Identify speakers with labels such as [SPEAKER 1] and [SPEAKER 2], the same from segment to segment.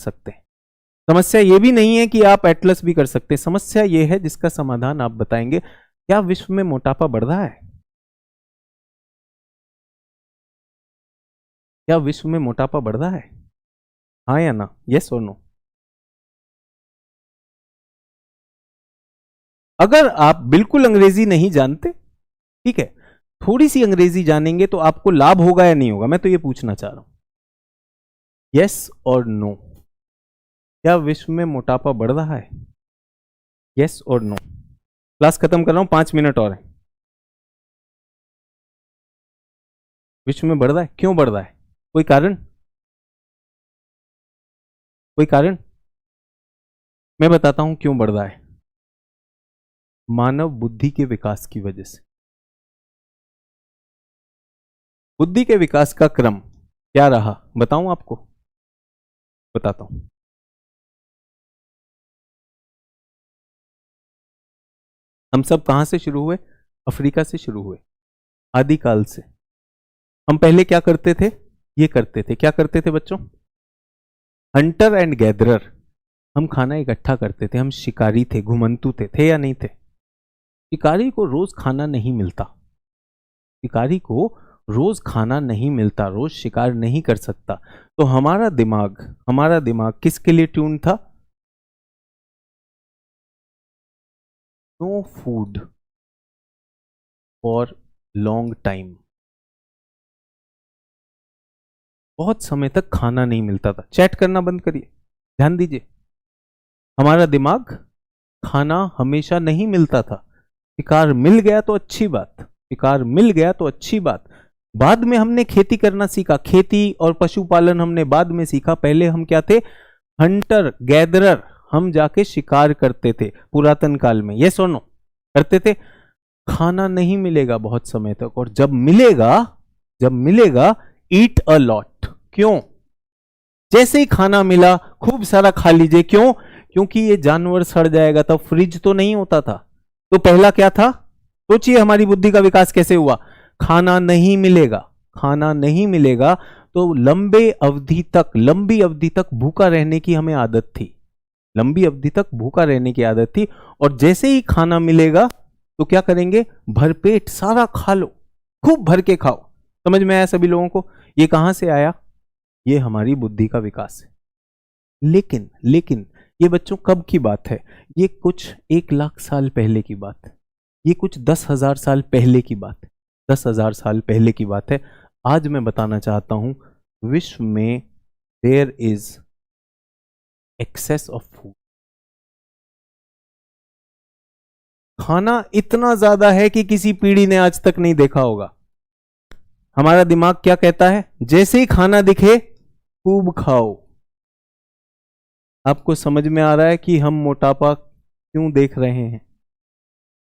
[SPEAKER 1] सकते हैं। समस्या ये भी नहीं है कि आप एटलस भी कर सकते हैं, समस्या ये है जिसका समाधान आप बताएंगे। क्या विश्व में मोटापा बढ़ रहा है? क्या विश्व में मोटापा बढ़ रहा है? हाँ या ना, यस और नो? अगर आप बिल्कुल अंग्रेजी नहीं जानते, ठीक है, थोड़ी सी अंग्रेजी जानेंगे तो आपको लाभ होगा या नहीं होगा, मैं तो ये पूछना चाह रहा हूं। यस और नो, क्या विश्व में मोटापा बढ़ रहा है? यस और नो। क्लास खत्म कर रहा हूं, 5 मिनट और है। विश्व में बढ़ रहा है, क्यों बढ़ रहा है? कोई कारण? कोई कारण? मैं बताता हूं क्यों बढ़ रहा है। मानव बुद्धि के विकास की वजह से। बुद्धि के विकास का क्रम क्या रहा बताऊं आपको? बताता हूं। हम सब कहां से शुरू हुए? अफ्रीका से शुरू हुए, आदिकाल से। हम पहले क्या करते थे? ये करते थे, क्या करते थे बच्चों? Hunter and gatherer. हम खाना इकट्ठा करते थे, हम शिकारी थे, घुमंतु थे या नहीं थे? शिकारी को रोज खाना नहीं मिलता, शिकारी को रोज खाना नहीं मिलता, रोज शिकार नहीं कर सकता। तो हमारा दिमाग किसके लिए ट्यून था? No food for long time. बहुत समय तक खाना नहीं मिलता था। चैट करना बंद करिए, ध्यान दीजिए। हमारा दिमाग, खाना हमेशा नहीं मिलता था, शिकार मिल गया तो अच्छी बात, शिकार मिल गया तो अच्छी बात। बाद में हमने खेती करना सीखा, खेती और पशुपालन हमने बाद में सीखा। पहले हम क्या थे? Hunter gatherer. हम जाके शिकार करते थे पुरातन काल में, ये सुनो, करते थे। खाना नहीं मिलेगा बहुत समय तक, और जब मिलेगा ईट अ लॉट। क्यों? जैसे ही खाना मिला खूब सारा खा लीजिए। क्यों? क्योंकि ये जानवर सड़ जाएगा, तब फ्रिज तो नहीं होता था। तो पहला क्या था? सोचिए हमारी बुद्धि का विकास कैसे हुआ। खाना नहीं मिलेगा, खाना नहीं मिलेगा, तो लंबी अवधि तक भूखा रहने की हमें आदत थी, लंबी अवधि तक भूखा रहने की आदत थी। और जैसे ही खाना मिलेगा तो क्या करेंगे? भरपेट सारा खा लो, खूब भर के खाओ। समझ में आया सभी लोगों को? ये कहां से आया? ये हमारी बुद्धि का विकास है। लेकिन ये बच्चों कब की बात है? ये कुछ 1 लाख साल पहले की बात है, ये कुछ 10,000 साल पहले की बात है, 10,000 साल पहले की बात है। आज मैं बताना चाहता हूं, विश्व में there is excess of food. खाना इतना ज्यादा है कि किसी पीढ़ी ने आज तक नहीं देखा होगा। हमारा दिमाग क्या कहता है? जैसे ही खाना दिखे खूब खाओ। आपको समझ में आ रहा है कि हम मोटापा क्यों देख रहे हैं?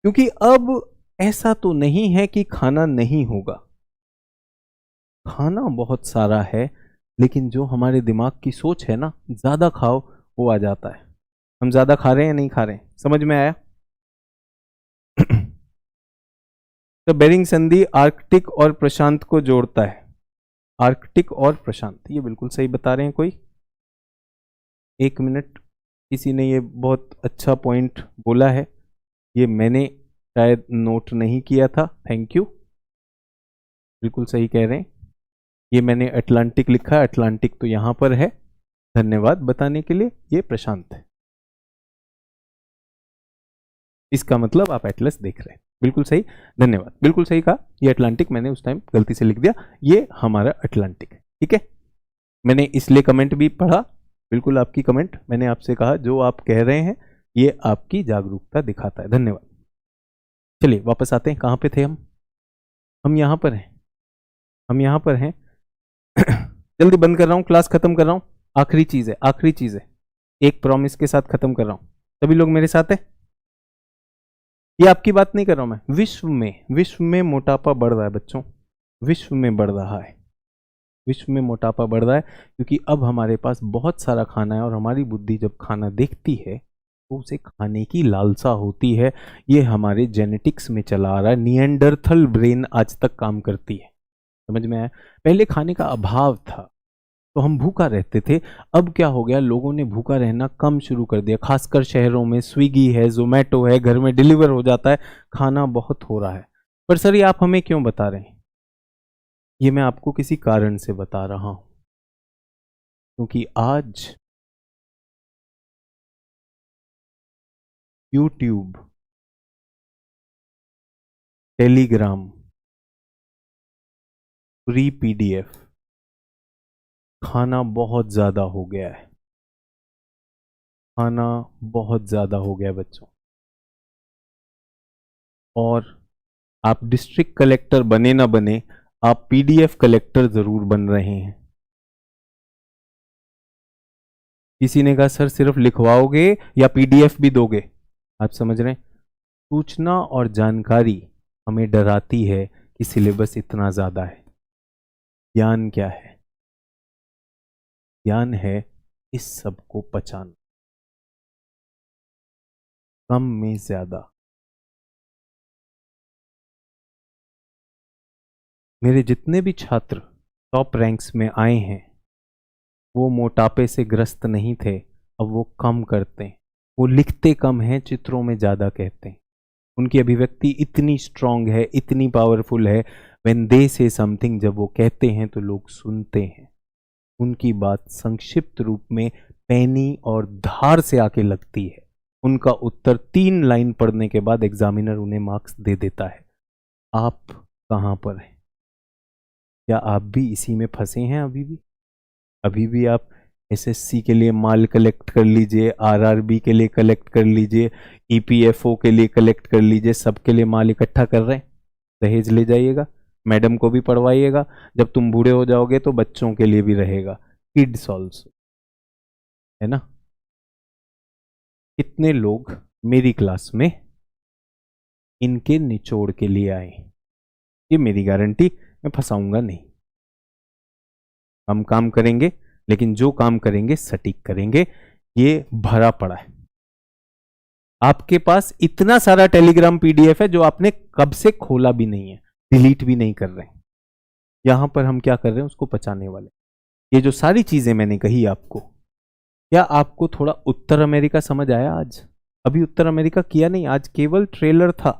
[SPEAKER 1] क्योंकि अब ऐसा तो नहीं है कि खाना नहीं होगा, खाना बहुत सारा है, लेकिन जो हमारे दिमाग की सोच है ना, ज्यादा खाओ, वो आ जाता है। हम ज्यादा खा रहे हैं या नहीं खा रहे हैं? समझ में आया? तो बेरिंग संधि आर्कटिक और प्रशांत को जोड़ता है। आर्कटिक और प्रशांत, ये बिल्कुल सही बता रहे हैं। कोई 1 मिनट, किसी ने ये बहुत अच्छा पॉइंट बोला है, ये मैंने शायद नोट नहीं किया था, थैंक यू, बिल्कुल सही कह रहे हैं। ये मैंने अटलांटिक लिखा है, अटलांटिक तो यहां पर है, धन्यवाद बताने के लिए। ये प्रशांत है, इसका मतलब आप एटलस देख रहे हैं, बिल्कुल सही, धन्यवाद, बिल्कुल सही कहा। ये अटलांटिक मैंने उस टाइम गलती से लिख दिया, ये हमारा अटलांटिक है, ठीक है। मैंने इसलिए कमेंट भी पढ़ा, बिल्कुल आपकी कमेंट, मैंने आपसे कहा जो आप कह रहे हैं ये आपकी जागरूकता दिखाता है, धन्यवाद। चलिए वापस आते हैं, कहां पे थे हम यहां पर हैं, हम यहां पर हैं। जल्दी बंद कर रहा हूं, क्लास खत्म कर रहा हूं। आखिरी चीज है, आखिरी चीज है, एक प्रॉमिस के साथ खत्म कर रहा हूं। सभी लोग मेरे साथ है? ये आपकी बात नहीं कर रहा हूं मैं, विश्व में मोटापा बढ़ रहा है बच्चों, विश्व में बढ़ रहा है, विश्व में मोटापा बढ़ रहा है, क्योंकि अब हमारे पास बहुत सारा खाना है, और हमारी बुद्धि जब खाना देखती है तो उसे खाने की लालसा होती है। ये हमारे जेनेटिक्स में चला आ रहा है, निएंडरथल ब्रेन आज तक काम करती है। समझ में आया? पहले खाने का अभाव था, तो हम भूखा रहते थे। अब क्या हो गया, लोगों ने भूखा रहना कम शुरू कर दिया, खासकर शहरों में स्विगी है, जोमेटो है, घर में डिलीवर हो जाता है, खाना बहुत हो रहा है। पर सर ये आप हमें क्यों बता रहे हैं? ये मैं आपको किसी कारण से बता रहा हूं, क्योंकि आज यूट्यूब, टेलीग्राम, फ्री पीडीएफ, खाना बहुत ज्यादा हो गया है। खाना बहुत ज्यादा हो गया है बच्चों। और आप डिस्ट्रिक्ट कलेक्टर बने ना बने, आप पीडीएफ कलेक्टर जरूर बन रहे हैं। किसी ने कहा सर सिर्फ लिखवाओगे या पीडीएफ भी दोगे? आप समझ रहे हैं, सूचना और जानकारी हमें डराती है कि सिलेबस इतना ज्यादा है। ज्ञान क्या है? ज्ञान है इस सब को पचाना, कम में ज्यादा। मेरे जितने भी छात्र टॉप रैंक्स में आए हैं, वो मोटापे से ग्रस्त नहीं थे, अब वो कम करते हैं। वो लिखते कम हैं, चित्रों में ज्यादा कहते हैं। उनकी अभिव्यक्ति इतनी स्ट्रांग है, इतनी पावरफुल है, व्हेन दे से समथिंग, जब वो कहते हैं तो लोग सुनते हैं। उनकी बात संक्षिप्त रूप में पैनी और धार से आके लगती है। उनका उत्तर 3 लाइन पढ़ने के बाद एग्जामिनर उन्हें मार्क्स दे देता है। आप कहां पर हैं? क्या आप भी इसी में फंसे हैं? अभी भी आप एसएससी के लिए माल कलेक्ट कर लीजिए, आरआरबी के लिए कलेक्ट कर लीजिए, ईपीएफओ के लिए कलेक्ट कर लीजिए, सबके लिए माल इकट्ठा कर रहे हैं। दहेज ले जाइएगा, मैडम को भी पढ़वाइएगा, जब तुम बूढ़े हो जाओगे तो बच्चों के लिए भी रहेगा, किड्स ऑल्सो, है ना? कितने लोग मेरी क्लास में इनके निचोड़ के लिए आए? ये मेरी गारंटी, मैं फंसाऊंगा नहीं। हम काम करेंगे, लेकिन जो काम करेंगे सटीक करेंगे। ये भरा पड़ा है आपके पास, इतना सारा टेलीग्राम पीडीएफ है जो आपने कब से खोला भी नहीं है, डिलीट भी नहीं कर रहे हैं। यहां पर हम क्या कर रहे हैं, उसको पचाने वाले। ये जो सारी चीजें मैंने कही आपको, क्या आपको थोड़ा उत्तर अमेरिका समझ आया आज? अभी उत्तर अमेरिका किया नहीं, आज केवल ट्रेलर था।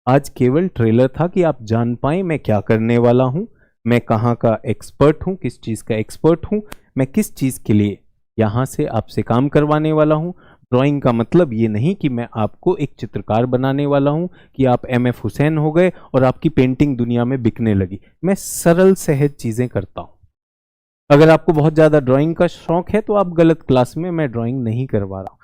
[SPEAKER 1] आज केवल ट्रेलर था कि आप जान पाए मैं क्या करने वाला हूं, मैं कहां का एक्सपर्ट हूं, किस चीज का एक्सपर्ट हूं, मैं किस चीज के लिए यहां से आपसे काम करवाने वाला हूं। ड्राइंग का मतलब ये नहीं कि मैं आपको एक चित्रकार बनाने वाला हूं कि आप एमएफ हुसैन हो गए और आपकी पेंटिंग दुनिया में बिकने लगी। मैं सरल सहज चीजें करता हूं। अगर आपको बहुत ज्यादा ड्राइंग का शौक है तो आप गलत क्लास में, मैं ड्राइंग नहीं करवा रहा हूं।